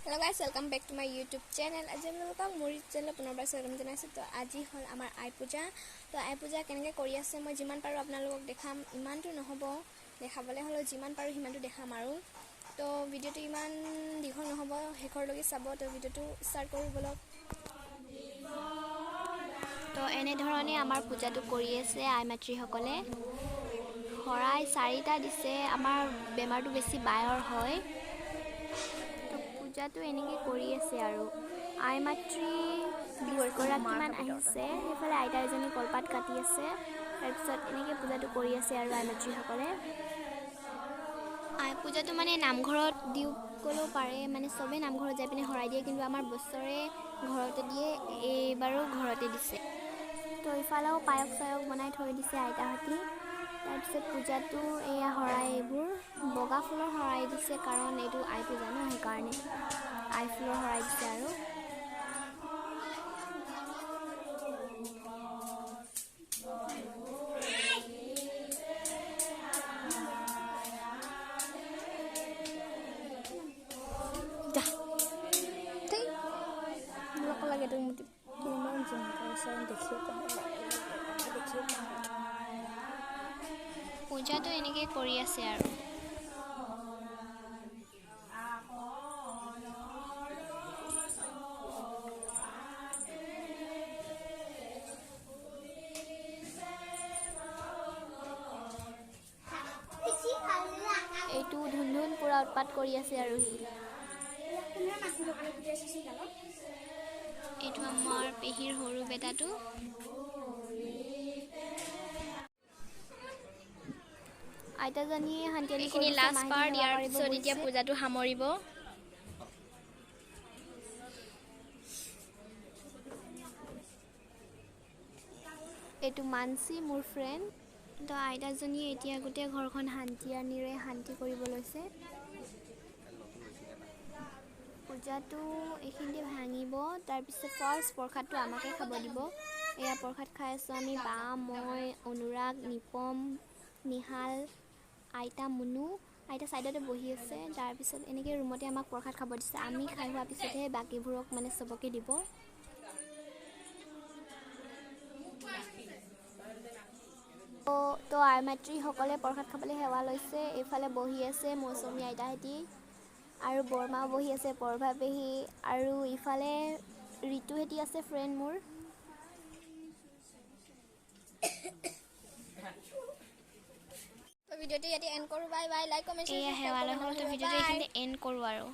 Hello guys, welcome back to my YouTube channel. আজি আপোনালোকক মোৰ চেনেলত পুনৰবাৰ স্বাগতম জনাইছোঁ। তো আজি হ'ল আমাৰ আই পূজা। তো আই পূজা কেনেকৈ কৰি আছে মই যিমান পাৰোঁ আপোনালোকক দেখাম। ইমানটো নহ'ব, দেখাবলৈ হ'লেও যিমান পাৰোঁ সিমানটো দেখাম আৰু। তো ভিডিঅ'টো ইমান দীঘল নহ'ব, শেষৰলৈকে চাব। তো ভিডিঅ'টো ষ্টাৰ্ট কৰোঁ বলক। তো এনেধৰণে আমাৰ পূজাটো কৰি আছে আই মাতৃসকলে। শৰাই 4টা দিছে। আমাৰ বেমাৰটো বেছি বায়ৰ হয়। পূজাটো এনেকৈ কৰি আছে আৰু আই মাতৃ 20 গৰাকীমান আহিছে। সেইফালে আইতা এজনী কলপাত কাটি আছে। তাৰপিছত এনেকৈ পূজাটো কৰি আছে আৰু আই মাতৃসকলে। আই পূজাটো মানে নামঘৰত দিওঁ ক'লেও পাৰে, মানে চবেই নামঘৰত যাই পিনে শৰাই দিয়ে, কিন্তু আমাৰ বছৰে ঘৰতে দিয়ে, এইবাৰো ঘৰতে দিছে। তো ইফালেও পায়স চায়স বনাই থৈ দিছে আইতাহঁতি। তাৰপিছত পূজাটো এয়া শৰাই, এইবোৰ বগা ফুলৰ শৰাই দিছে, কাৰণ এইটো আই পূজা ন, সেইকাৰণে আই ফুলৰ শৰাই দিছে আৰু। পূজাটো এনেকৈ কৰি আছে আৰু। এইটো ধুন পুৰা উৎপাত কৰি আছে আৰু সি। এইটো আমাৰ পেহীৰ সৰু বেটাটো। আইতাজনীয়ে শান্তিনী এইখিনি লাষ্ট পাৰ্ট, ইয়াৰ পিছত এতিয়া পূজাটো সামৰিব। এইটো মানসী, মোৰ ফ্ৰেণ্ড। তো আইতাজনীয়ে এতিয়া গোটেই ঘৰখন শান্তি আনিৰে শান্তি কৰিব লৈছে। পূজাটো এইখিনিতে ভাঙিব। তাৰপিছত ফাৰ্ষ্ট প্ৰসাদটো আমাকে খাব দিব। এয়া প্ৰসাদ খাই আছোঁ আমি, বা, মই, অনুৰাগ, নিপম, নিহাল, আইতা মুনু। আইতা ছাইডতে বহি আছে। তাৰপিছত এনেকৈ ৰুমতে আমাক প্ৰসাদ খাব দিছে। আমি খাই হোৱাৰ পিছতহে বাকীবোৰক মানে চবকে দিব। তো আই মাতৃসকলে প্ৰসাদ খাবলৈ সেৱা লৈছে। এইফালে বহি আছে মৌচুমী আইতাহঁতি, আৰু বৰমাও বহি আছে, পৰভা পেহী, আৰু ইফালে ঋতুহেঁতি আছে, ফ্ৰেণ্ড মোৰ। তো ভিডিঅ'টো ইয়াতে এণ্ড কৰোঁ। বাই বাই, লাইক কমেণ্ট এয়া শ্বেয়াৰ সেৱা লৈ হ'ল। তো কৰিব। ভিডিঅ'টো এইখিনিতে এণ্ড কৰোঁ আৰু।